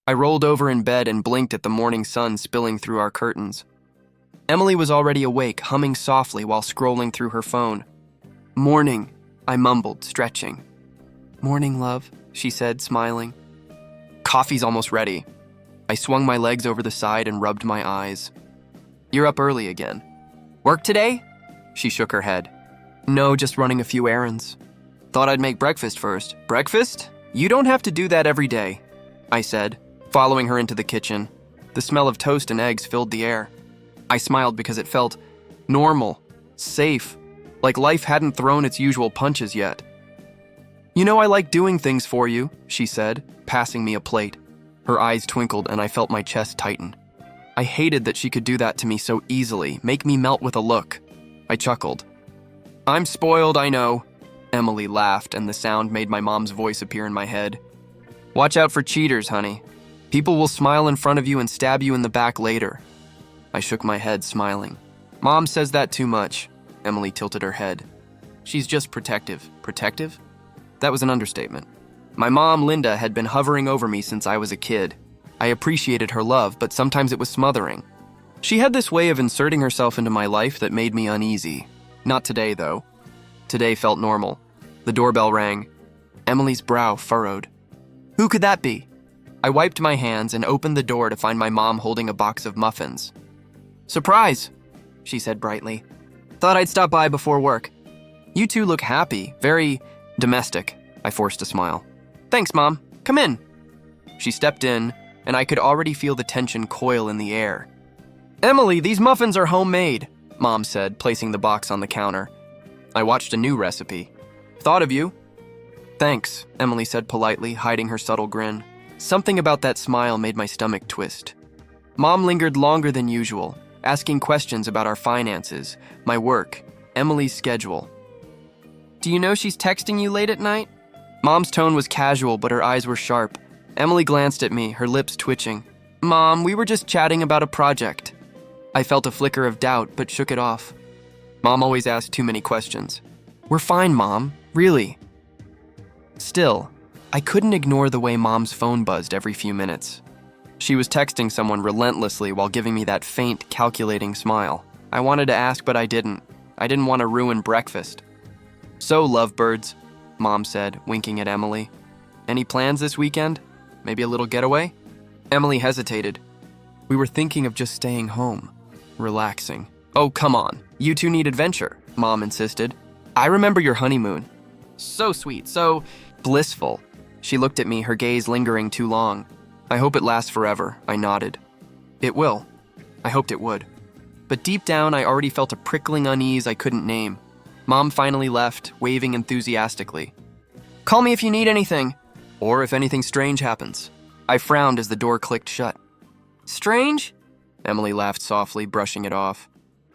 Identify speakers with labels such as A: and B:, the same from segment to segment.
A: I rolled over in bed and blinked at the morning sun spilling through our curtains. Emily was already awake, humming softly while scrolling through her phone. "Morning," I mumbled, stretching. "Morning, love," she said, smiling. "Coffee's almost ready." I swung my legs over the side and rubbed my eyes. "You're up early again." "Work today?" She shook her head. "No, just running a few errands. Thought I'd make breakfast first." "Breakfast? You don't have to do that every day," I said, following her into the kitchen. The smell of toast and eggs filled the air. I smiled because it felt normal, safe, like life hadn't thrown its usual punches yet. "You know I like doing things for you," she said, passing me a plate. Her eyes twinkled and I felt my chest tighten. I hated that she could do that to me so easily, make me melt with a look. I chuckled. "I'm spoiled, I know." Emily laughed, and the sound made my mom's voice appear in my head. "Watch out for cheaters, honey. People will smile in front of you and stab you in the back later." I shook my head, smiling. "Mom says that too much." Emily tilted her head. "She's just protective." Protective? That was an understatement. My mom, Linda, had been hovering over me since I was a kid. I appreciated her love, but sometimes it was smothering. She had this way of inserting herself into my life that made me uneasy. Not today, though. Today felt normal. The doorbell rang. Emily's brow furrowed. "Who could that be?" I wiped my hands and opened the door to find my mom holding a box of muffins. "Surprise," she said brightly. "Thought I'd stop by before work." "You two look happy, very domestic." I forced a smile. "Thanks, Mom. Come in." She stepped in, and I could already feel the tension coil in the air. "Emily, these muffins are homemade," Mom said, placing the box on the counter. I watched a new recipe. "Thought of you." "Thanks," Emily said politely, hiding her subtle grin. Something about that smile made my stomach twist. Mom lingered longer than usual, asking questions about our finances, my work, Emily's schedule. "Do you know she's texting you late at night?" Mom's tone was casual, but her eyes were sharp. Emily glanced at me, her lips twitching. "Mom, we were just chatting about a project." I felt a flicker of doubt, but shook it off. Mom always asked too many questions. "We're fine, Mom. Really." Still, I couldn't ignore the way Mom's phone buzzed every few minutes. She was texting someone relentlessly while giving me that faint, calculating smile. I wanted to ask, but I didn't. I didn't want to ruin breakfast. "So, lovebirds," Mom said, winking at Emily. "Any plans this weekend? Maybe a little getaway?" Emily hesitated. "We were thinking of just staying home, relaxing." "Oh, come on. You two need adventure," Mom insisted. "I remember your honeymoon. So sweet, so blissful." She looked at me, her gaze lingering too long. "I hope it lasts forever," I nodded. "It will." I hoped it would. But deep down, I already felt a prickling unease I couldn't name. Mom finally left, waving enthusiastically. "Call me if you need anything, or if anything strange happens." I frowned as the door clicked shut. "Strange?" Emily laughed softly, brushing it off.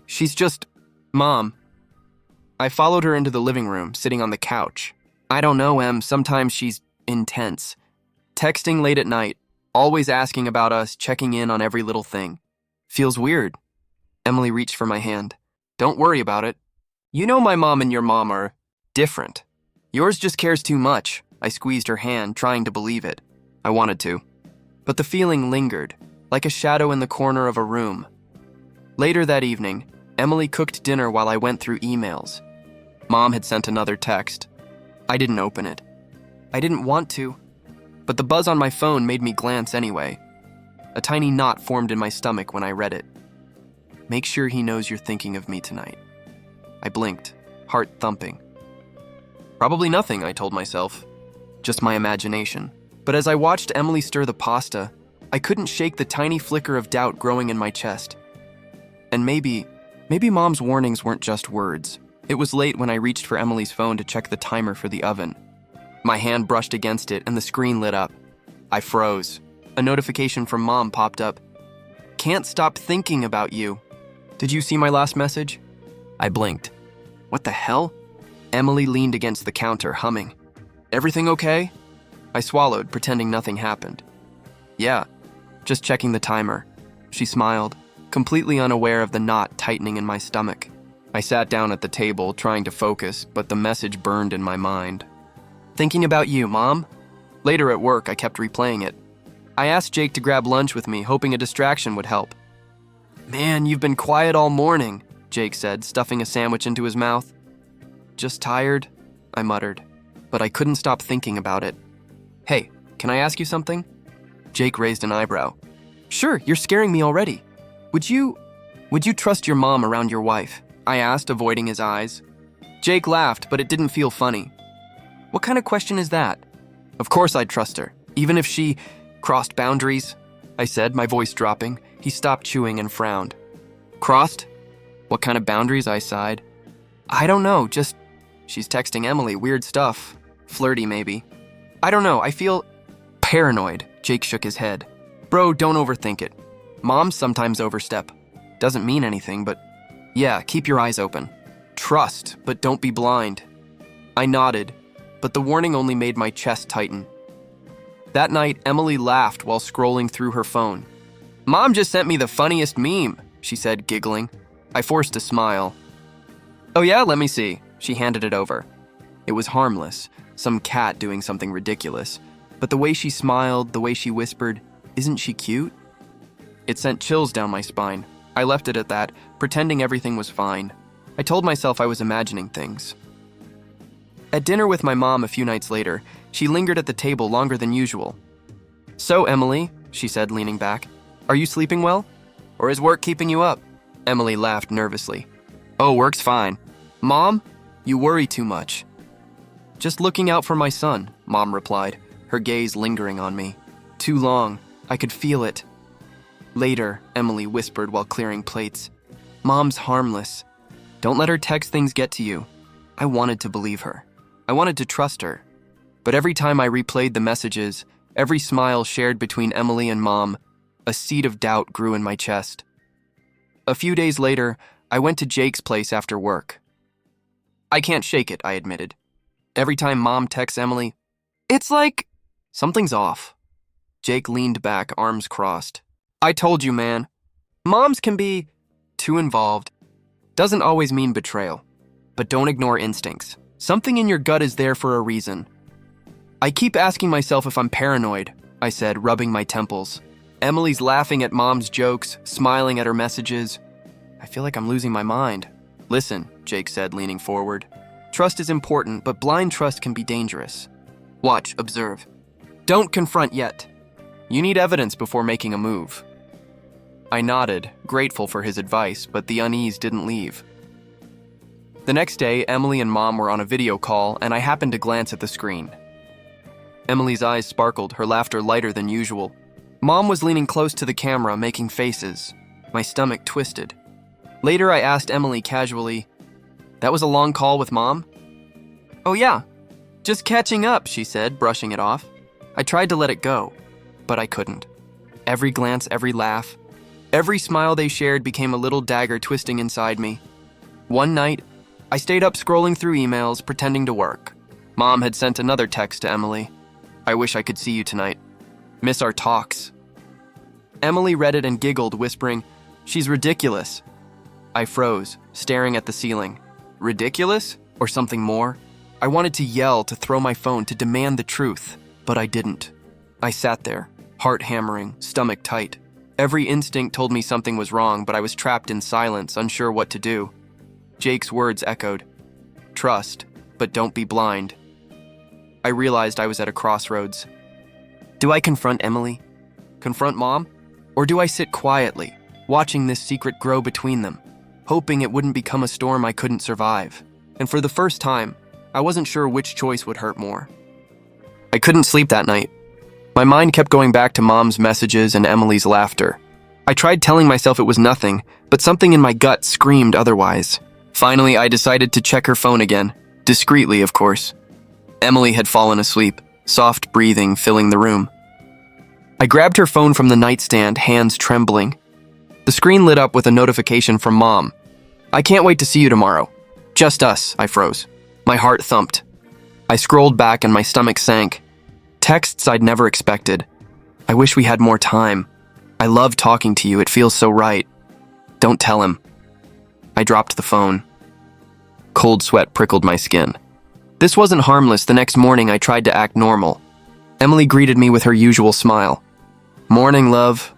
A: "She's just... Mom." I followed her into the living room, sitting on the couch. "I don't know, Em. Sometimes she's intense. Texting late at night, always asking about us, checking in on every little thing. Feels weird." Emily reached for my hand. "Don't worry about it. You know my mom and your mom are different. Yours just cares too much." I squeezed her hand, trying to believe it. I wanted to. But the feeling lingered, like a shadow in the corner of a room. Later that evening, Emily cooked dinner while I went through emails. Mom had sent another text. I didn't open it. I didn't want to, but the buzz on my phone made me glance anyway. A tiny knot formed in my stomach when I read it. "Make sure he knows you're thinking of me tonight." I blinked, heart thumping. Probably nothing, I told myself. Just my imagination. But as I watched Emily stir the pasta, I couldn't shake the tiny flicker of doubt growing in my chest. And maybe Mom's warnings weren't just words. It was late when I reached for Emily's phone to check the timer for the oven. My hand brushed against it and the screen lit up. I froze. A notification from Mom popped up. "Can't stop thinking about you. Did you see my last message?" I blinked. What the hell? Emily leaned against the counter, humming. "Everything okay?" I swallowed, pretending nothing happened. "Yeah, just checking the timer." She smiled, completely unaware of the knot tightening in my stomach. I sat down at the table, trying to focus, but the message burned in my mind. "Thinking about you, Mom." Later at work, I kept replaying it. I asked Jake to grab lunch with me, hoping a distraction would help. "Man, you've been quiet all morning," Jake said, stuffing a sandwich into his mouth. "Just tired," I muttered, but I couldn't stop thinking about it. "Hey, can I ask you something?" Jake raised an eyebrow. "Sure, you're scaring me already. Would you trust your mom around your wife?" I asked, avoiding his eyes. Jake laughed, but it didn't feel funny. "What kind of question is that?" "Of course I'd trust her, even if she crossed boundaries," I said, my voice dropping. He stopped chewing and frowned. "Crossed? What kind of boundaries?" I sighed. "I don't know, just she's texting Emily, weird stuff. Flirty, maybe. I don't know, I feel paranoid." Jake shook his head. "Bro, don't overthink it. Moms sometimes overstep. Doesn't mean anything, but yeah, keep your eyes open. Trust, but don't be blind." I nodded, but the warning only made my chest tighten. That night, Emily laughed while scrolling through her phone. "Mom just sent me the funniest meme," she said, giggling. I forced a smile. "Oh yeah, let me see." She handed it over. It was harmless, some cat doing something ridiculous. But the way she smiled, the way she whispered, "Isn't she cute?" It sent chills down my spine. I left it at that, pretending everything was fine. I told myself I was imagining things. At dinner with my mom a few nights later, she lingered at the table longer than usual. "So, Emily," she said, leaning back, "are you sleeping well? Or is work keeping you up?" Emily laughed nervously. "Oh, work's fine." "Mom, you worry too much." "Just looking out for my son," Mom replied, her gaze lingering on me. "Too long. I could feel it." "Later," Emily whispered while clearing plates. "Mom's harmless. Don't let her text things get to you." I wanted to believe her. I wanted to trust her. But every time I replayed the messages, every smile shared between Emily and Mom, a seed of doubt grew in my chest. A few days later, I went to Jake's place after work. "I can't shake it," I admitted. Every time Mom texts Emily, "It's like something's off." Jake leaned back, arms crossed. "I told you, man. Moms can be too involved. Doesn't always mean betrayal. But don't ignore instincts. Something in your gut is there for a reason." "I keep asking myself if I'm paranoid," I said, rubbing my temples. Emily's laughing at Mom's jokes, smiling at her messages. I feel like I'm losing my mind. "Listen," Jake said, leaning forward. "Trust is important, but blind trust can be dangerous. Watch, observe. Don't confront yet. You need evidence before making a move." I nodded, grateful for his advice, but the unease didn't leave. The next day, Emily and Mom were on a video call, and I happened to glance at the screen. Emily's eyes sparkled, her laughter lighter than usual. Mom was leaning close to the camera, making faces. My stomach twisted. Later, I asked Emily casually, "That was a long call with Mom?" "Oh yeah, just catching up," she said, brushing it off. I tried to let it go, but I couldn't. Every glance, every laugh, every smile they shared became a little dagger twisting inside me. One night, I stayed up scrolling through emails, pretending to work. Mom had sent another text to Emily. "I wish I could see you tonight. Miss our talks." Emily read it and giggled, whispering, "She's ridiculous." I froze, staring at the ceiling. Ridiculous? Or something more? I wanted to yell, to throw my phone, to demand the truth, but I didn't. I sat there, heart hammering, stomach tight. Every instinct told me something was wrong, but I was trapped in silence, unsure what to do. Jake's words echoed. Trust, but don't be blind. I realized I was at a crossroads. Do I confront Emily? Confront Mom? Or do I sit quietly, watching this secret grow between them, hoping it wouldn't become a storm I couldn't survive? And for the first time, I wasn't sure which choice would hurt more. I couldn't sleep that night. My mind kept going back to Mom's messages and Emily's laughter. I tried telling myself it was nothing, but something in my gut screamed otherwise. Finally, I decided to check her phone again, discreetly, of course. Emily had fallen asleep, soft breathing filling the room. I grabbed her phone from the nightstand, hands trembling. The screen lit up with a notification from Mom. "I can't wait to see you tomorrow. Just us," I froze. My heart thumped. I scrolled back and my stomach sank. Texts I'd never expected. "I wish we had more time. I love talking to you, it feels so right. Don't tell him." I dropped the phone. Cold sweat prickled my skin. This wasn't harmless. The next morning I tried to act normal. Emily greeted me with her usual smile. Morning, love.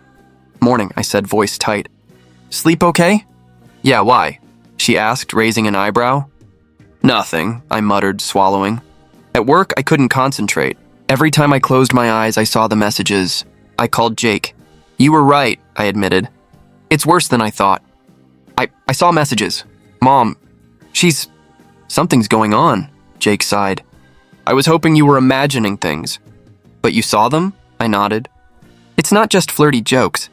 A: Morning, I said, voice tight. Sleep okay? Yeah, why? She asked, raising an eyebrow. Nothing, I muttered, swallowing. At work, I couldn't concentrate. Every time I closed my eyes, I saw the messages. I called Jake. You were right, I admitted. It's worse than I thought. I saw messages. Mom, something's going on, Jake sighed. I was hoping you were imagining things. But you saw them? I nodded. It's not just flirty jokes.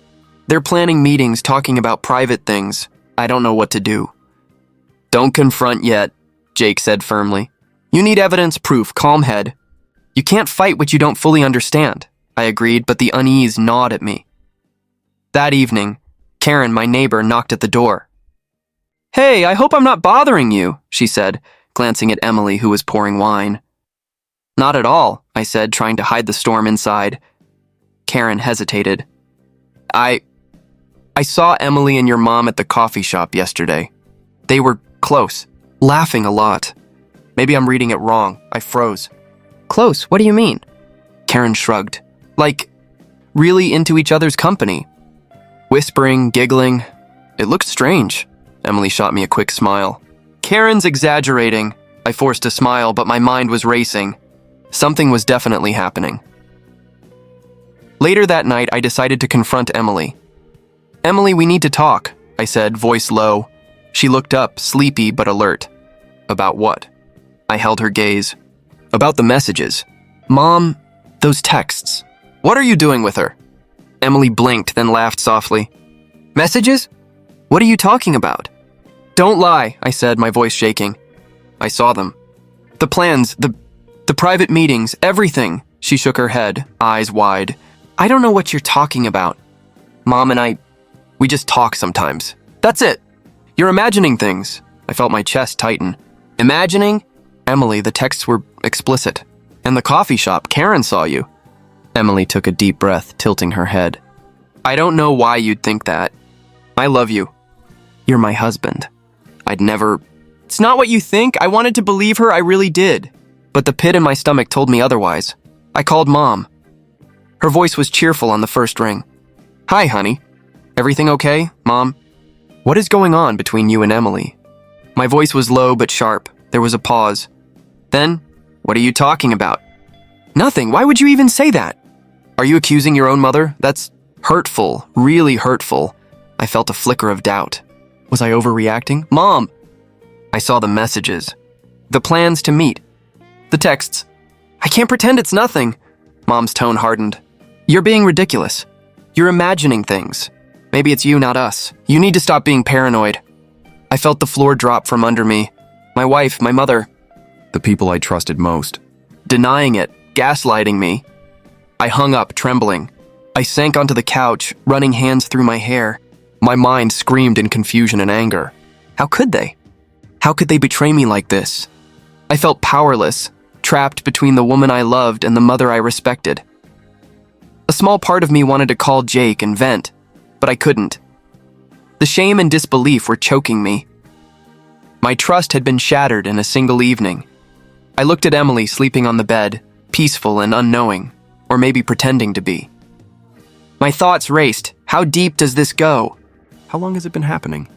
A: They're planning meetings, talking about private things. I don't know what to do. Don't confront yet, Jake said firmly. You need evidence, proof, calm head. You can't fight what you don't fully understand, I agreed, but the unease gnawed at me. That evening, Karen, my neighbor, knocked at the door. Hey, I hope I'm not bothering you, she said, glancing at Emily, who was pouring wine. Not at all, I said, trying to hide the storm inside. Karen hesitated. I saw Emily and your mom at the coffee shop yesterday. They were close, laughing a lot. Maybe I'm reading it wrong. I froze. Close? What do you mean? Karen shrugged. Like, really into each other's company. Whispering, giggling. It looked strange. Emily shot me a quick smile. Karen's exaggerating. I forced a smile, but my mind was racing. Something was definitely happening. Later that night, I decided to confront Emily. Emily, we need to talk, I said, voice low. She looked up, sleepy but alert. About what? I held her gaze. About the messages. Mom, those texts. What are you doing with her? Emily blinked, then laughed softly. Messages? What are you talking about? Don't lie, I said, my voice shaking. I saw them. The plans, the private meetings, everything. She shook her head, eyes wide. I don't know what you're talking about. Mom and we just talk sometimes. That's it. You're imagining things. I felt my chest tighten. Imagining? Emily, the texts were explicit. And the coffee shop, Karen saw you. Emily took a deep breath, tilting her head. I don't know why you'd think that. I love you. You're my husband. I'd never... It's not what you think. I wanted to believe her, I really did. But the pit in my stomach told me otherwise. I called Mom. Her voice was cheerful on the first ring. Hi, honey. Everything okay, Mom? What is going on between you and Emily? My voice was low but sharp. There was a pause. Then, what are you talking about? Nothing. Why would you even say that? Are you accusing your own mother? That's hurtful, really hurtful. I felt a flicker of doubt. Was I overreacting? Mom! I saw the messages. The plans to meet. The texts. I can't pretend it's nothing. Mom's tone hardened. You're being ridiculous. You're imagining things. Maybe it's you, not us. You need to stop being paranoid. I felt the floor drop from under me. My wife, my mother. The people I trusted most. Denying it, gaslighting me. I hung up, trembling. I sank onto the couch, running hands through my hair. My mind screamed in confusion and anger. How could they? How could they betray me like this? I felt powerless, trapped between the woman I loved and the mother I respected. A small part of me wanted to call Jake and vent, but I couldn't. The shame and disbelief were choking me. My trust had been shattered in a single evening. I looked at Emily sleeping on the bed, peaceful and unknowing, or maybe pretending to be. My thoughts raced. How deep does this go? How long has it been happening?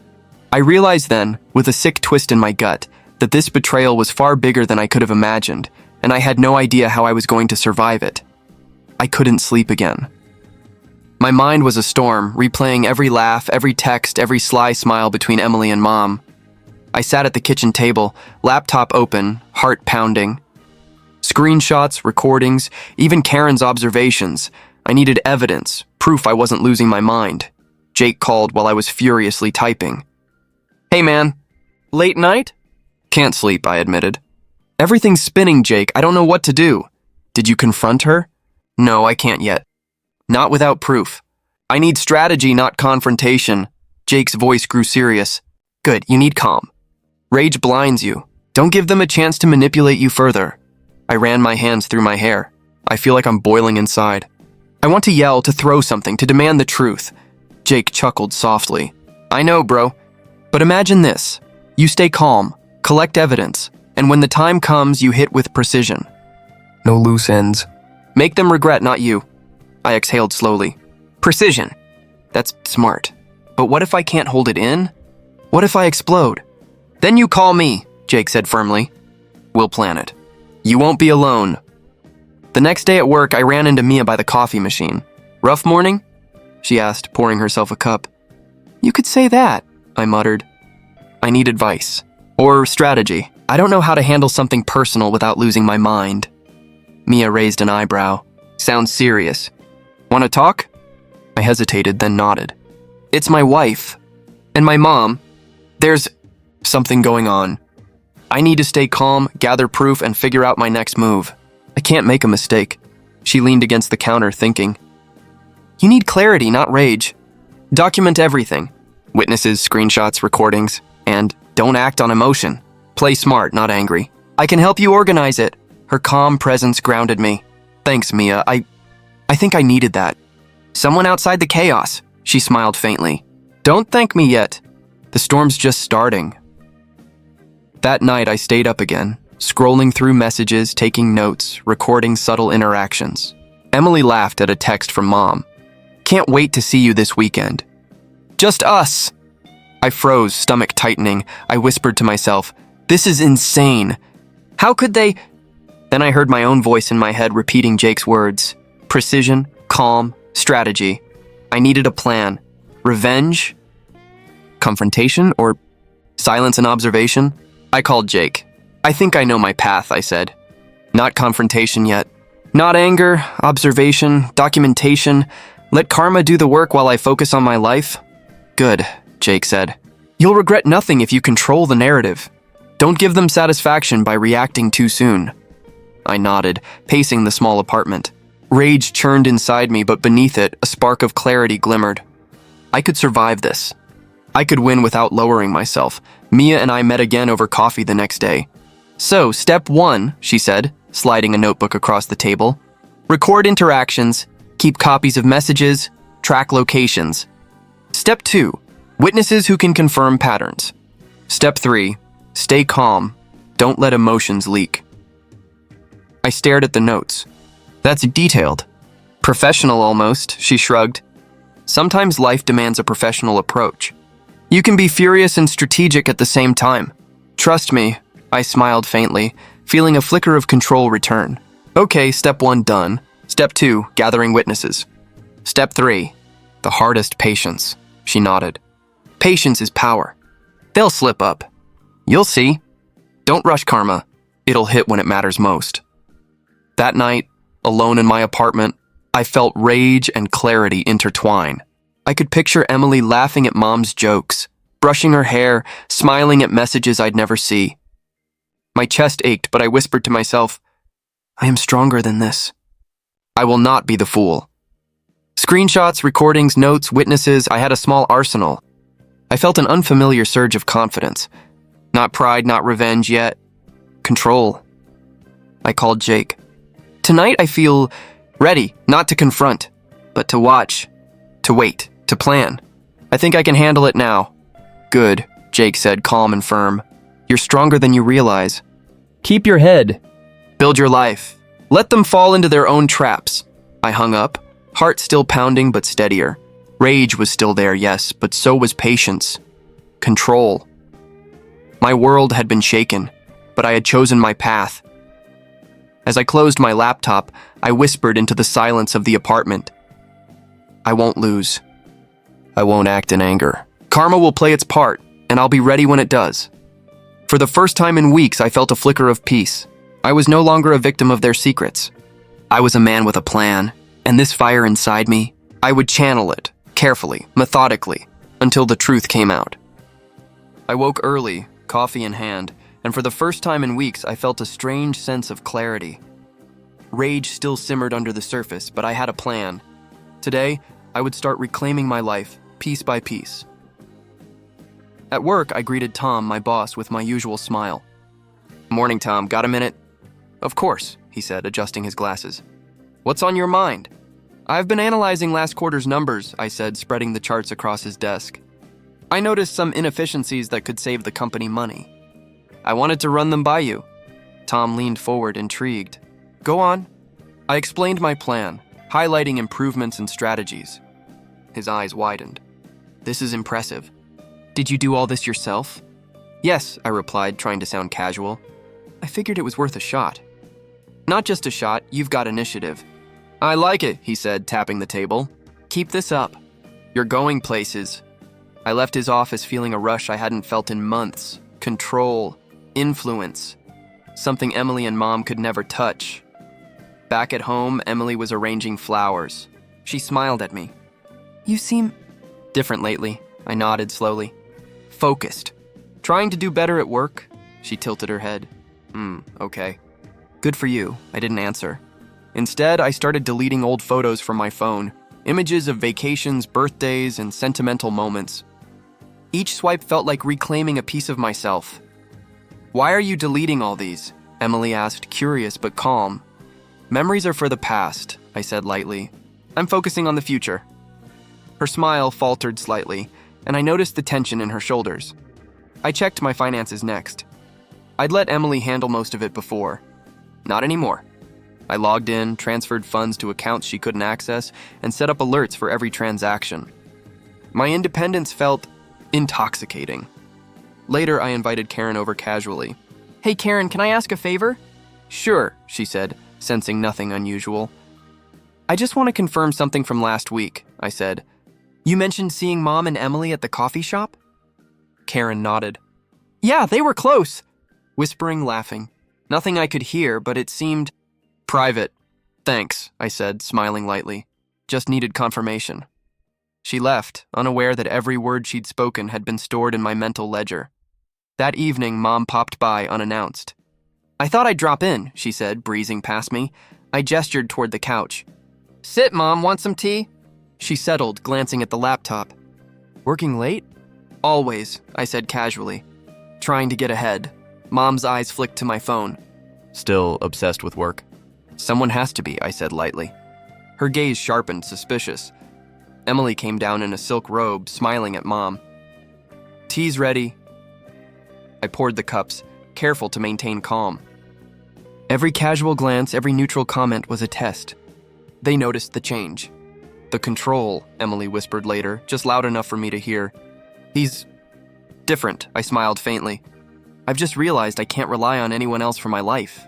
A: I realized then, with a sick twist in my gut, that this betrayal was far bigger than I could have imagined, and I had no idea how I was going to survive it. I couldn't sleep again. My mind was a storm, replaying every laugh, every text, every sly smile between Emily and Mom. I sat at the kitchen table, laptop open, heart pounding. Screenshots, recordings, even Karen's observations. I needed evidence, proof I wasn't losing my mind. Jake called while I was furiously typing. Hey man, late night? Can't sleep, I admitted. Everything's spinning, Jake. I don't know what to do. Did you confront her? No, I can't yet. Not without proof. I need strategy, not confrontation. Jake's voice grew serious. Good, you need calm. Rage blinds you. Don't give them a chance to manipulate you further. I ran my hands through my hair. I feel like I'm boiling inside. I want to yell, to throw something, to demand the truth. Jake chuckled softly. I know, bro. But imagine this. You stay calm, collect evidence, and when the time comes, you hit with precision. No loose ends. Make them regret, not you. I exhaled slowly. Precision. That's smart. But what if I can't hold it in? What if I explode? Then you call me, Jake said firmly. We'll plan it. You won't be alone. The next day at work, I ran into Mia by the coffee machine. Rough morning? She asked, pouring herself a cup. You could say that, I muttered. I need advice. Or strategy. I don't know how to handle something personal without losing my mind. Mia raised an eyebrow. Sounds serious. Want to talk? I hesitated, then nodded. It's my wife. And my mom. There's something going on. I need to stay calm, gather proof, and figure out my next move. I can't make a mistake. She leaned against the counter, thinking. You need clarity, not rage. Document everything. Witnesses, screenshots, recordings, and don't act on emotion. Play smart, not angry. I can help you organize it. Her calm presence grounded me. Thanks, Mia. I think I needed that. Someone outside the chaos. She smiled faintly. Don't thank me yet. The storm's just starting. That night, I stayed up again, scrolling through messages, taking notes, recording subtle interactions. Emily laughed at a text from Mom. Can't wait to see you this weekend. Just us. I froze, stomach tightening. I whispered to myself, this is insane. How could they? Then I heard my own voice in my head repeating Jake's words. Precision, calm, strategy. I needed a plan. Revenge? Confrontation? Or silence and observation? I called Jake. I think I know my path, I said. Not confrontation yet. Not anger, observation, documentation. Let karma do the work while I focus on my life. Good, Jake said. You'll regret nothing if you control the narrative. Don't give them satisfaction by reacting too soon. I nodded, pacing the small apartment. Rage churned inside me, but beneath it, a spark of clarity glimmered. I could survive this. I could win without lowering myself. Mia and I met again over coffee the next day. So, step 1, she said, sliding a notebook across the table. Record interactions, keep copies of messages, track locations. Step 2, witnesses who can confirm patterns. Step 3, stay calm, don't let emotions leak. I stared at the notes. That's detailed. Professional almost, she shrugged. Sometimes life demands a professional approach. You can be furious and strategic at the same time. Trust me, I smiled faintly, feeling a flicker of control return. Okay, step 1 done. Step 2, gathering witnesses. Step 3, the hardest, patience, she nodded. Patience is power. They'll slip up. You'll see. Don't rush karma. It'll hit when it matters most. That night, alone in my apartment, I felt rage and clarity intertwine. I could picture Emily laughing at Mom's jokes, brushing her hair, smiling at messages I'd never see. My chest ached, but I whispered to myself, I am stronger than this. I will not be the fool. Screenshots, recordings, notes, witnesses, I had a small arsenal. I felt an unfamiliar surge of confidence. Not pride, not revenge yet. Control. I called Jake. Tonight I feel ready, not to confront, but to watch, to wait, to plan. I think I can handle it now. Good, Jake said, calm and firm. You're stronger than you realize. Keep your head. Build your life. Let them fall into their own traps. I hung up, heart still pounding but steadier. Rage was still there, yes, but so was patience. Control. My world had been shaken, but I had chosen my path. As I closed my laptop, I whispered into the silence of the apartment. I won't lose. I won't act in anger. Karma will play its part, and I'll be ready when it does. For the first time in weeks, I felt a flicker of peace. I was no longer a victim of their secrets. I was a man with a plan, and this fire inside me, I would channel it, carefully, methodically, until the truth came out. I woke early, coffee in hand, and for the first time in weeks, I felt a strange sense of clarity. Rage still simmered under the surface, but I had a plan. Today, I would start reclaiming my life, piece by piece. At work, I greeted Tom, my boss, with my usual smile. Morning, Tom. Got a minute? Of course, he said, adjusting his glasses. What's on your mind? I've been analyzing last quarter's numbers, I said, spreading the charts across his desk. I noticed some inefficiencies that could save the company money. I wanted to run them by you. Tom leaned forward, intrigued. Go on. I explained my plan, highlighting improvements and strategies. His eyes widened. This is impressive. Did you do all this yourself? Yes, I replied, trying to sound casual. I figured it was worth a shot. Not just a shot, you've got initiative. I like it, he said, tapping the table. Keep this up. You're going places. I left his office feeling a rush I hadn't felt in months. Control, influence, something Emily and Mom could never touch. Back at home, Emily was arranging flowers. She smiled at me. You seem different lately, I nodded slowly. Focused. Trying to do better at work? She tilted her head. Okay. Good for you, I didn't answer. Instead, I started deleting old photos from my phone, images of vacations, birthdays, and sentimental moments. Each swipe felt like reclaiming a piece of myself. Why are you deleting all these? Emily asked, curious but calm. Memories are for the past, I said lightly. I'm focusing on the future. Her smile faltered slightly, and I noticed the tension in her shoulders. I checked my finances next. I'd let Emily handle most of it before. Not anymore. I logged in, transferred funds to accounts she couldn't access, and set up alerts for every transaction. My independence felt intoxicating. Later, I invited Karen over casually. Hey Karen, can I ask a favor? Sure, she said, sensing nothing unusual. I just want to confirm something from last week, I said. You mentioned seeing Mom and Emily at the coffee shop? Karen nodded. Yeah, they were close. Whispering, laughing. Nothing I could hear, but it seemed private. Thanks, I said, smiling lightly. Just needed confirmation. She left, unaware that every word she'd spoken had been stored in my mental ledger. That evening, Mom popped by unannounced. I thought I'd drop in, she said, breezing past me. I gestured toward the couch. Sit, Mom, want some tea? She settled, glancing at the laptop. Working late? Always, I said casually. Trying to get ahead. Mom's eyes flicked to my phone. Still obsessed with work? Someone has to be, I said lightly. Her gaze sharpened, suspicious. Emily came down in a silk robe, smiling at Mom. Tea's ready. I poured the cups, careful to maintain calm. Every casual glance, every neutral comment was a test. They noticed the change. The control, Emily whispered later, just loud enough for me to hear. He's different, I smiled faintly. I've just realized I can't rely on anyone else for my life.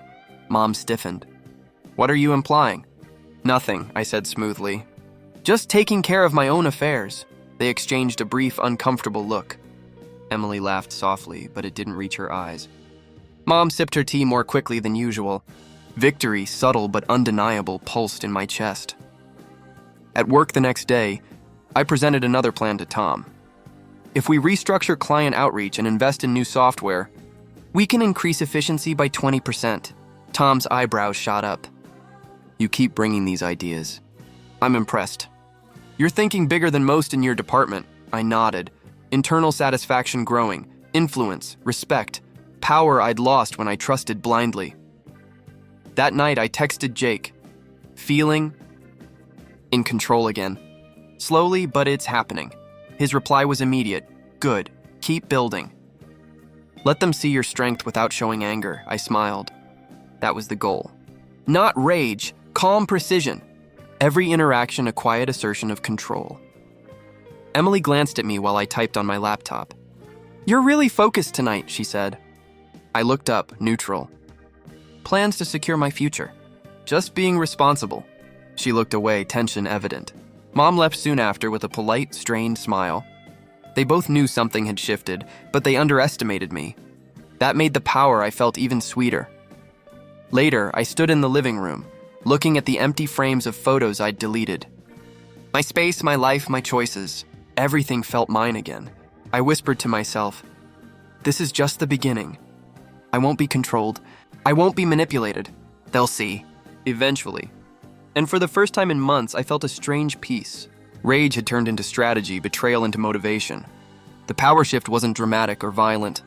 A: Mom stiffened. What are you implying? Nothing, I said smoothly. Just taking care of my own affairs. They exchanged a brief, uncomfortable look. Emily laughed softly, but it didn't reach her eyes. Mom sipped her tea more quickly than usual. Victory, subtle but undeniable, pulsed in my chest. At work the next day, I presented another plan to Tom. If we restructure client outreach and invest in new software, we can increase efficiency by 20%. Tom's eyebrows shot up. You keep bringing these ideas. I'm impressed. You're thinking bigger than most in your department. I nodded. Internal satisfaction growing, influence, respect, power I'd lost when I trusted blindly. That night I texted Jake, feeling in control again. Slowly, but it's happening. His reply was immediate. Good. Keep building. Let them see your strength without showing anger, I smiled. That was the goal. Not rage, calm precision. Every interaction a quiet assertion of control. Emily glanced at me while I typed on my laptop. You're really focused tonight, she said. I looked up, neutral. Plans to secure my future. Just being responsible. She looked away, tension evident. Mom left soon after with a polite, strained smile. They both knew something had shifted, but they underestimated me. That made the power I felt even sweeter. Later, I stood in the living room, looking at the empty frames of photos I'd deleted. My space, my life, my choices. Everything felt mine again. I whispered to myself, this is just the beginning. I won't be controlled. I won't be manipulated. They'll see. Eventually. And for the first time in months, I felt a strange peace. Rage had turned into strategy, betrayal into motivation. The power shift wasn't dramatic or violent.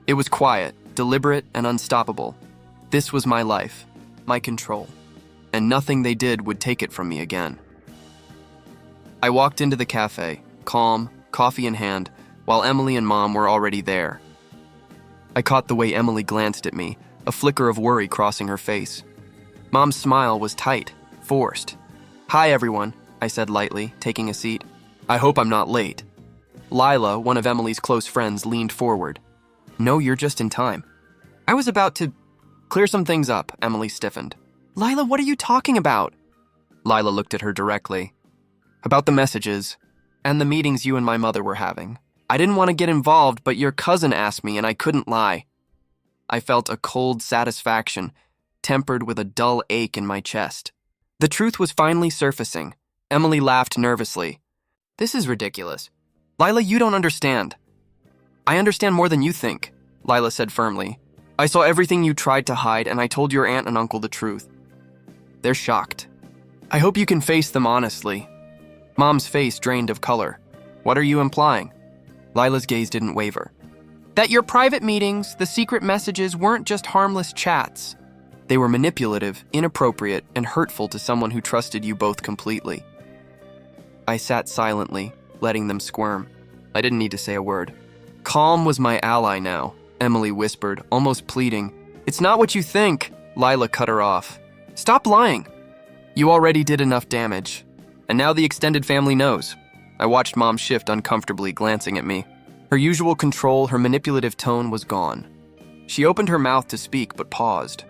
A: It was quiet, deliberate, and unstoppable. This was my life, my control, and nothing they did would take it from me again. I walked into the cafe, calm, coffee in hand, while Emily and Mom were already there. I caught the way Emily glanced at me, a flicker of worry crossing her face. Mom's smile was tight, forced. Hi, everyone, I said lightly, taking a seat. I hope I'm not late. Lila, one of Emily's close friends, leaned forward. No, you're just in time. I was about to clear some things up, Emily stiffened. Lila, what are you talking about? Lila looked at her directly. About the messages and the meetings you and my mother were having. I didn't want to get involved, but your cousin asked me and I couldn't lie. I felt a cold satisfaction, tempered with a dull ache in my chest. The truth was finally surfacing. Emily laughed nervously. This is ridiculous. Lila, you don't understand. I understand more than you think, Lila said firmly. I saw everything you tried to hide and I told your aunt and uncle the truth. They're shocked. I hope you can face them honestly. Mom's face drained of color. What are you implying? Lila's gaze didn't waver. That your private meetings, the secret messages, weren't just harmless chats. They were manipulative, inappropriate, and hurtful to someone who trusted you both completely. I sat silently, letting them squirm. I didn't need to say a word. Calm was my ally now, Emily whispered, almost pleading. It's not what you think, Lila cut her off. Stop lying. You already did enough damage. And now the extended family knows. I watched Mom shift uncomfortably, glancing at me. Her usual control, her manipulative tone was gone. She opened her mouth to speak, but paused.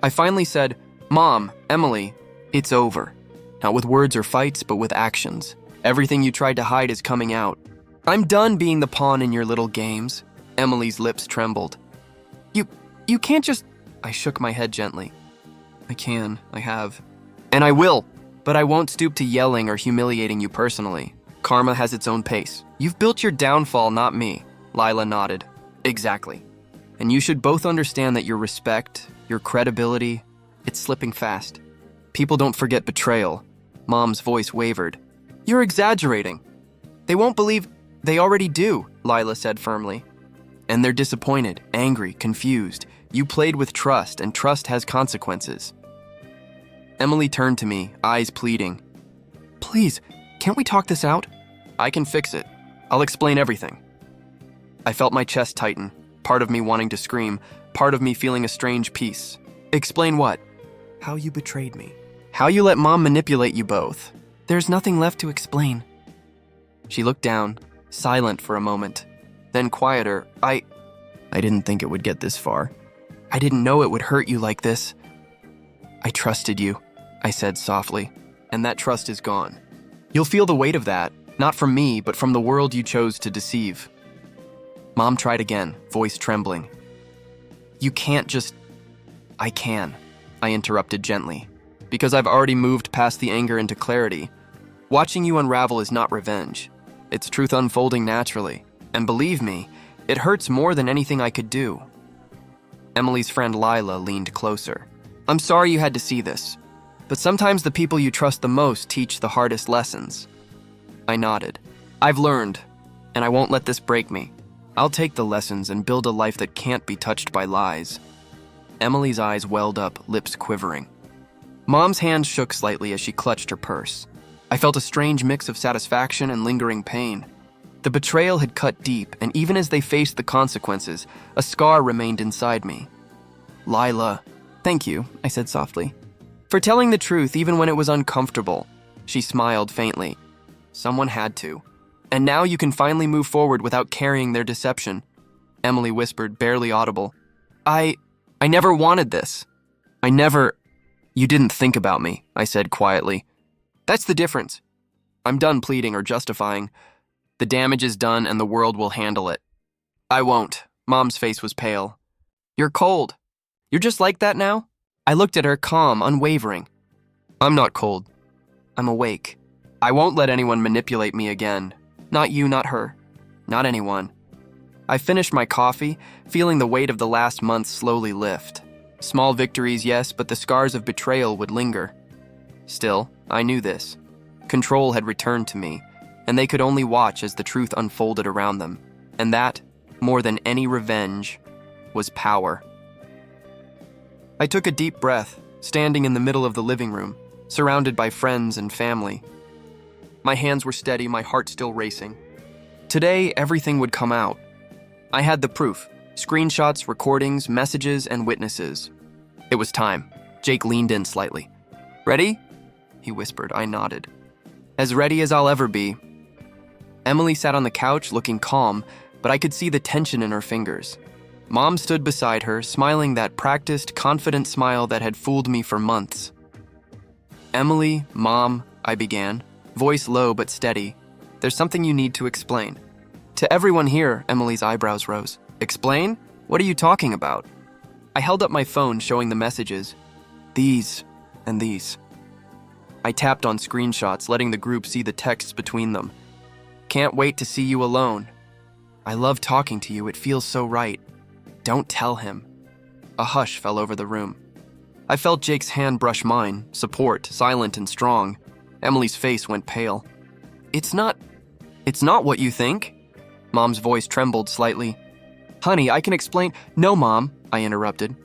A: I finally said, Mom, Emily, it's over. Not with words or fights, but with actions. Everything you tried to hide is coming out. I'm done being the pawn in your little games. Emily's lips trembled. You can't just... I shook my head gently. I have. And I will, but I won't stoop to yelling or humiliating you personally. Karma has its own pace. You've built your downfall, not me. Lila nodded. Exactly. And you should both understand that your respect, your credibility, it's slipping fast. People don't forget betrayal. Mom's voice wavered. You're exaggerating. They won't believe. They already do, Lila said firmly. And they're disappointed, angry, confused. You played with trust, and trust has consequences. Emily turned to me, eyes pleading. Please, can't we talk this out? I can fix it. I'll explain everything. I felt my chest tighten, part of me wanting to scream, part of me feeling a strange peace. Explain what? How you betrayed me. How you let Mom manipulate you both. There's nothing left to explain. She looked down, silent for a moment. Then quieter, I didn't think it would get this far. I didn't know it would hurt you like this. I trusted you, I said softly, and that trust is gone. You'll feel the weight of that, not from me, but from the world you chose to deceive. Mom tried again, voice trembling. You can't just... I can, I interrupted gently, because I've already moved past the anger into clarity. Watching you unravel is not revenge. It's truth unfolding naturally. And believe me, it hurts more than anything I could do. Emily's friend Lila leaned closer. I'm sorry you had to see this, but sometimes the people you trust the most teach the hardest lessons. I nodded. I've learned, and I won't let this break me. I'll take the lessons and build a life that can't be touched by lies. Emily's eyes welled up, lips quivering. Mom's hand shook slightly as she clutched her purse. I felt a strange mix of satisfaction and lingering pain. The betrayal had cut deep, and even as they faced the consequences, a scar remained inside me. Lila, thank you, I said softly, for telling the truth even when it was uncomfortable. She smiled faintly. Someone had to. And now you can finally move forward without carrying their deception. Emily whispered, barely audible. I never wanted this. You didn't think about me, I said quietly. That's the difference. I'm done pleading or justifying. The damage is done and the world will handle it. I won't. Mom's face was pale. You're cold. You're just like that now? I looked at her, calm, unwavering. I'm not cold. I'm awake. I won't let anyone manipulate me again. Not you, not her. Not anyone. I finished my coffee, feeling the weight of the last month slowly lift. Small victories, yes, but the scars of betrayal would linger. Still, I knew this. Control had returned to me, and they could only watch as the truth unfolded around them. And that, more than any revenge, was power. I took a deep breath, standing in the middle of the living room, surrounded by friends and family. My hands were steady, my heart still racing. Today, everything would come out. I had the proof, screenshots, recordings, messages, and witnesses. It was time. Jake leaned in slightly. Ready? He whispered. I nodded. As ready as I'll ever be. Emily sat on the couch looking calm, but I could see the tension in her fingers. Mom stood beside her, smiling that practiced, confident smile that had fooled me for months. "Emily, Mom," I began, voice low but steady. "There's something you need to explain." To everyone here, Emily's eyebrows rose. "Explain? What are you talking about?" I held up my phone, showing the messages. "These and these." I tapped on screenshots, letting the group see the texts between them. "Can't wait to see you alone. I love talking to you, it feels so right. Don't tell him." A hush fell over the room. I felt Jake's hand brush mine, support, silent and strong. Emily's face went pale. It's not what you think." Mom's voice trembled slightly. "Honey, I can explain." "No, Mom," I interrupted.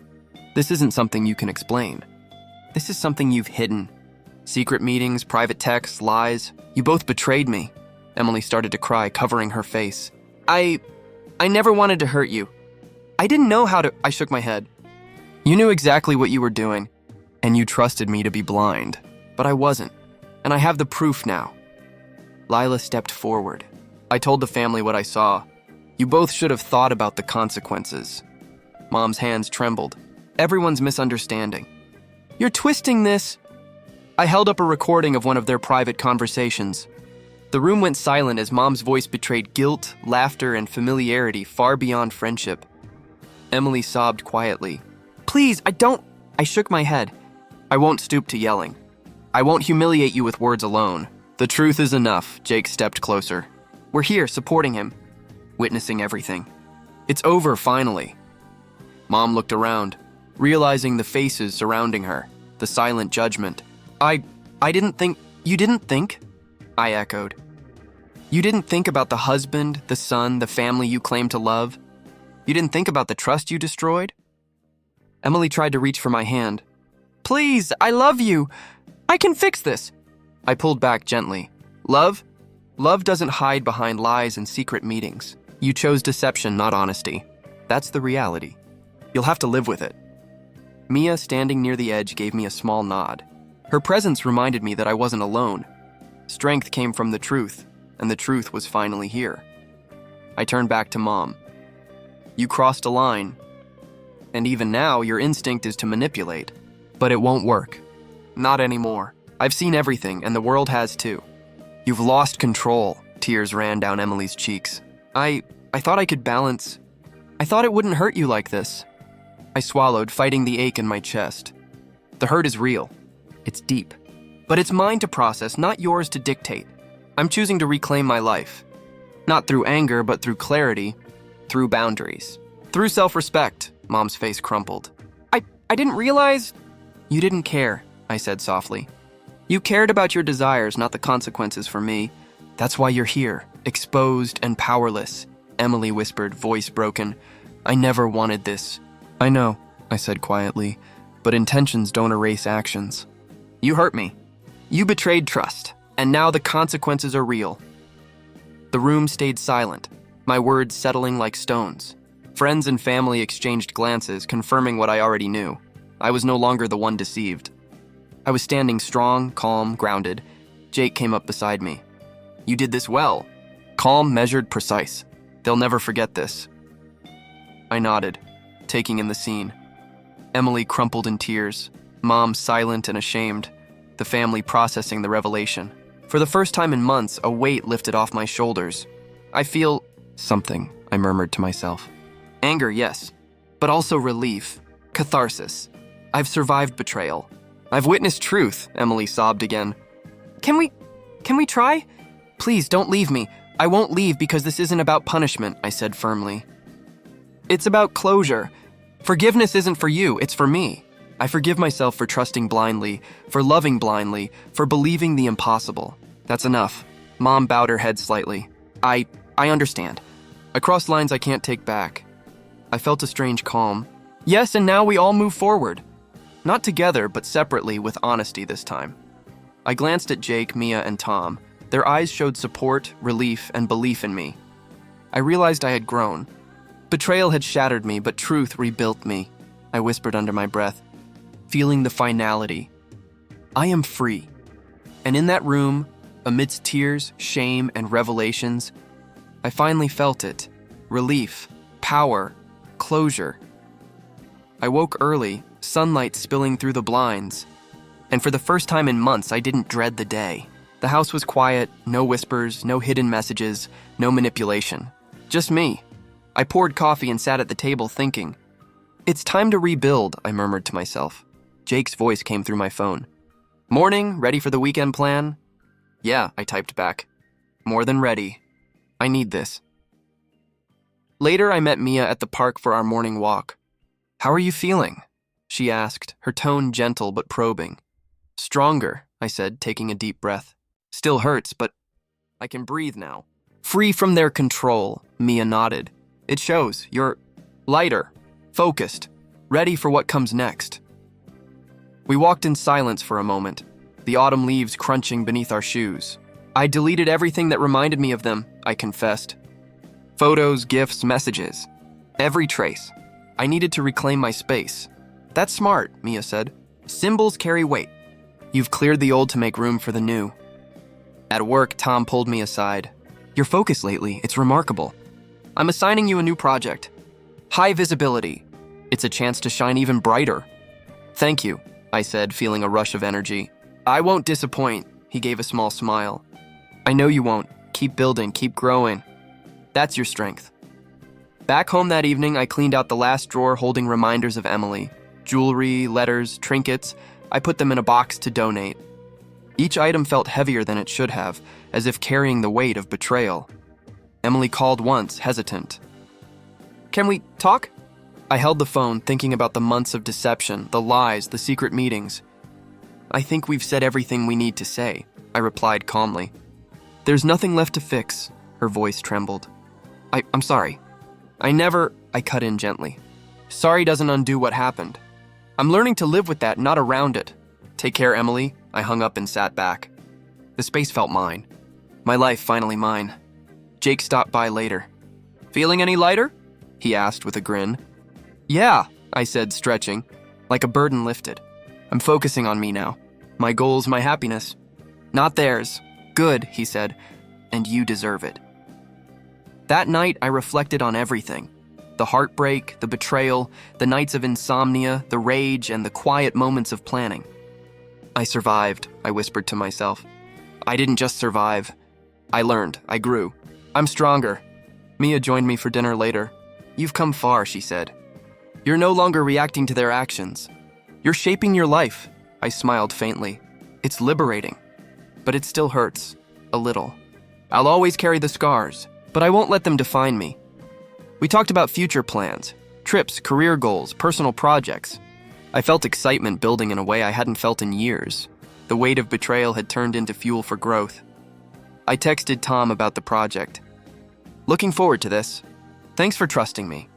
A: "This isn't something you can explain. This is something you've hidden. Secret meetings, private texts, lies. You both betrayed me." Emily started to cry, covering her face. I never wanted to hurt you. I didn't know how to." I shook my head. "You knew exactly what you were doing, and you trusted me to be blind. But I wasn't, and I have the proof now." Lila stepped forward. "I told the family what I saw. You both should have thought about the consequences." Mom's hands trembled. "Everyone's misunderstanding. You're twisting this." I held up a recording of one of their private conversations. The room went silent as Mom's voice betrayed guilt, laughter, and familiarity far beyond friendship. Emily sobbed quietly. "Please, I shook my head. "I won't stoop to yelling. I won't humiliate you with words alone. The truth is enough." Jake stepped closer. "We're here, supporting him, witnessing everything. It's over, finally." Mom looked around, realizing the faces surrounding her, the silent judgment. I didn't think." "You didn't think?" I echoed. "You didn't think about the husband, the son, the family you claim to love? You didn't think about the trust you destroyed?" Emily tried to reach for my hand. "Please, I love you. I can fix this." I pulled back gently. Love doesn't hide behind lies and secret meetings. You chose deception, not honesty. That's the reality. You'll have to live with it." Mia, standing near the edge, gave me a small nod. Her presence reminded me that I wasn't alone. Strength came from the truth, and the truth was finally here. I turned back to Mom. "You crossed a line, and even now your instinct is to manipulate, but it won't work. Not anymore. I've seen everything, and the world has too. You've lost control." Tears ran down Emily's cheeks. I thought I could balance. I thought it wouldn't hurt you like this." I swallowed, fighting the ache in my chest. "The hurt is real. It's deep. But it's mine to process, not yours to dictate. I'm choosing to reclaim my life. Not through anger, but through clarity, through boundaries, through self-respect." Mom's face crumpled. I didn't realize." "You didn't care," I said softly. "You cared about your desires, not the consequences for me. That's why you're here, exposed and powerless." Emily whispered, voice broken. "I never wanted this." "I know," I said quietly, "but intentions don't erase actions." "You hurt me. You betrayed trust, and now the consequences are real." The room stayed silent, my words settling like stones. Friends and family exchanged glances, confirming what I already knew. I was no longer the one deceived. I was standing strong, calm, grounded. Jake came up beside me. "You did this well. Calm, measured, precise. They'll never forget this." I nodded, taking in the scene. Emily crumpled in tears, Mom silent and ashamed, the family processing the revelation. For the first time in months, a weight lifted off my shoulders. "I feel something," I murmured to myself. "Anger, yes, but also relief, catharsis. I've survived betrayal. I've witnessed truth," Emily sobbed again. Can we try? Please, don't leave me. I won't leave because this isn't about punishment," I said firmly. "It's about closure. Forgiveness isn't for you, it's for me. I forgive myself for trusting blindly, for loving blindly, for believing the impossible. That's enough." Mom bowed her head slightly. I understand. I crossed lines I can't take back." I felt a strange calm. "Yes, and now we all move forward. Not together, but separately, with honesty this time." I glanced at Jake, Mia, and Tom. Their eyes showed support, relief, and belief in me. I realized I had grown. Betrayal had shattered me, but truth rebuilt me. I whispered under my breath, feeling the finality. I am free. And in that room, Amidst tears, shame, and revelations, I finally felt it. Relief, power, closure. I woke early, sunlight spilling through the blinds, and for the first time in months, I didn't dread the day. The house was quiet, no whispers, no hidden messages, no manipulation. Just me. I poured coffee and sat at the table thinking. It's time to rebuild, I murmured to myself. Jake's voice came through my phone. Morning, ready for the weekend plan? Yeah, I typed back. More than ready. I need this. Later, I met Mia at the park for our morning walk. How are you feeling? She asked, her tone gentle but probing. Stronger, I said, taking a deep breath. Still hurts, but I can breathe now. Free from their control, Mia nodded. It shows. You're lighter, focused, ready for what comes next. We walked in silence for a moment, the autumn leaves crunching beneath our shoes. I deleted everything that reminded me of them, I confessed. Photos, gifts, messages. Every trace. I needed to reclaim my space. That's smart, Mia said. Symbols carry weight. You've cleared the old to make room for the new. At work, Tom pulled me aside. Your focus lately, it's remarkable. I'm assigning you a new project. High visibility. It's a chance to shine even brighter. Thank you, I said, feeling a rush of energy. I won't disappoint, he gave a small smile. I know you won't. Keep building, keep growing. That's your strength. Back home that evening, I cleaned out the last drawer holding reminders of Emily. Jewelry, letters, trinkets. I put them in a box to donate. Each item felt heavier than it should have, as if carrying the weight of betrayal. Emily called once, hesitant. Can we talk? I held the phone, thinking about the months of deception, the lies, the secret meetings. I think we've said everything we need to say, I replied calmly. There's nothing left to fix, her voice trembled. I'm sorry. I cut in gently. Sorry doesn't undo what happened. I'm learning to live with that, not around it. Take care, Emily. I hung up and sat back. The space felt mine. My life finally mine. Jake stopped by later. Feeling any lighter? He asked with a grin. Yeah, I said, stretching, like a burden lifted. I'm focusing on me now. My goals, my happiness. Not theirs. Good, he said, and you deserve it. That night, I reflected on everything. The heartbreak, the betrayal, the nights of insomnia, the rage, and the quiet moments of planning. I survived, I whispered to myself. I didn't just survive. I learned, I grew. I'm stronger. Mia joined me for dinner later. You've come far, she said. You're no longer reacting to their actions. You're shaping your life. I smiled faintly. It's liberating. But it still hurts. A little. I'll always carry the scars, but I won't let them define me. We talked about future plans, trips, career goals, personal projects. I felt excitement building in a way I hadn't felt in years. The weight of betrayal had turned into fuel for growth. I texted Tom about the project. Looking forward to this. Thanks for trusting me.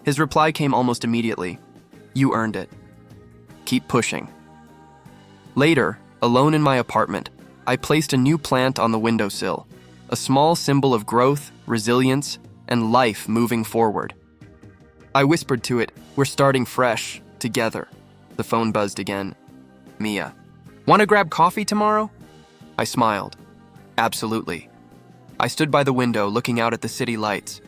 A: His reply came almost immediately. You earned it. Keep pushing. Later, alone in my apartment, I placed a new plant on the windowsill, a small symbol of growth, resilience, and life moving forward. I whispered to it, we're starting fresh, together. The phone buzzed again. Mia. Want to grab coffee tomorrow? I smiled. Absolutely. I stood by the window looking out at the city lights.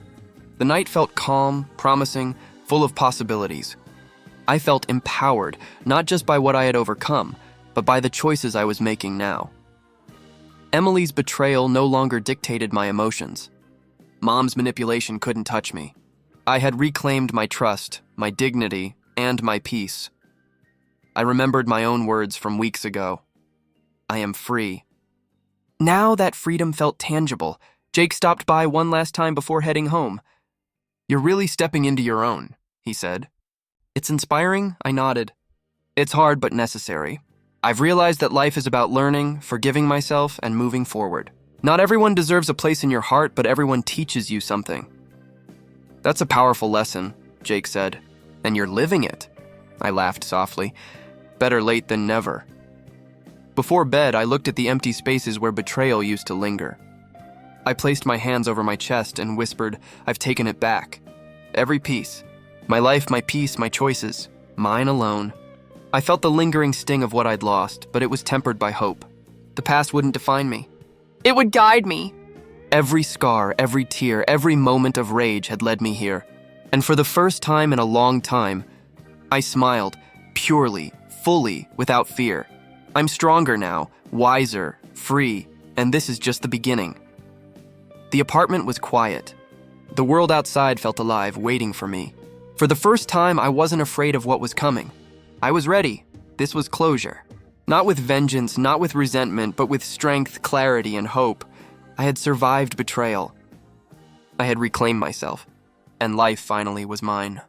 A: The night felt calm, promising, full of possibilities. I felt empowered, not just by what I had overcome, but by the choices I was making now. Emily's betrayal no longer dictated my emotions. Mom's manipulation couldn't touch me. I had reclaimed my trust, my dignity, and my peace. I remembered my own words from weeks ago. I am free. Now that freedom felt tangible. Jake stopped by one last time before heading home. You're really stepping into your own, he said. It's inspiring, I nodded. It's hard but necessary. I've realized that life is about learning, forgiving myself, and moving forward. Not everyone deserves a place in your heart, but everyone teaches you something. That's a powerful lesson, Jake said. And you're living it. I laughed softly. Better late than never. Before bed, I looked at the empty spaces where betrayal used to linger. I placed my hands over my chest and whispered, I've taken it back. Every piece. My life, my peace, my choices. Mine alone. I felt the lingering sting of what I'd lost, but it was tempered by hope. The past wouldn't define me.
B: It would guide me.
A: Every scar, every tear, every moment of rage had led me here. And for the first time in a long time, I smiled, purely, fully, without fear. I'm stronger now, wiser, free, and this is just the beginning. The apartment was quiet. The world outside felt alive, waiting for me. For the first time, I wasn't afraid of what was coming. I was ready. This was closure. Not with vengeance, not with resentment, but with strength, clarity, and hope. I had survived betrayal. I had reclaimed myself, and life finally was mine.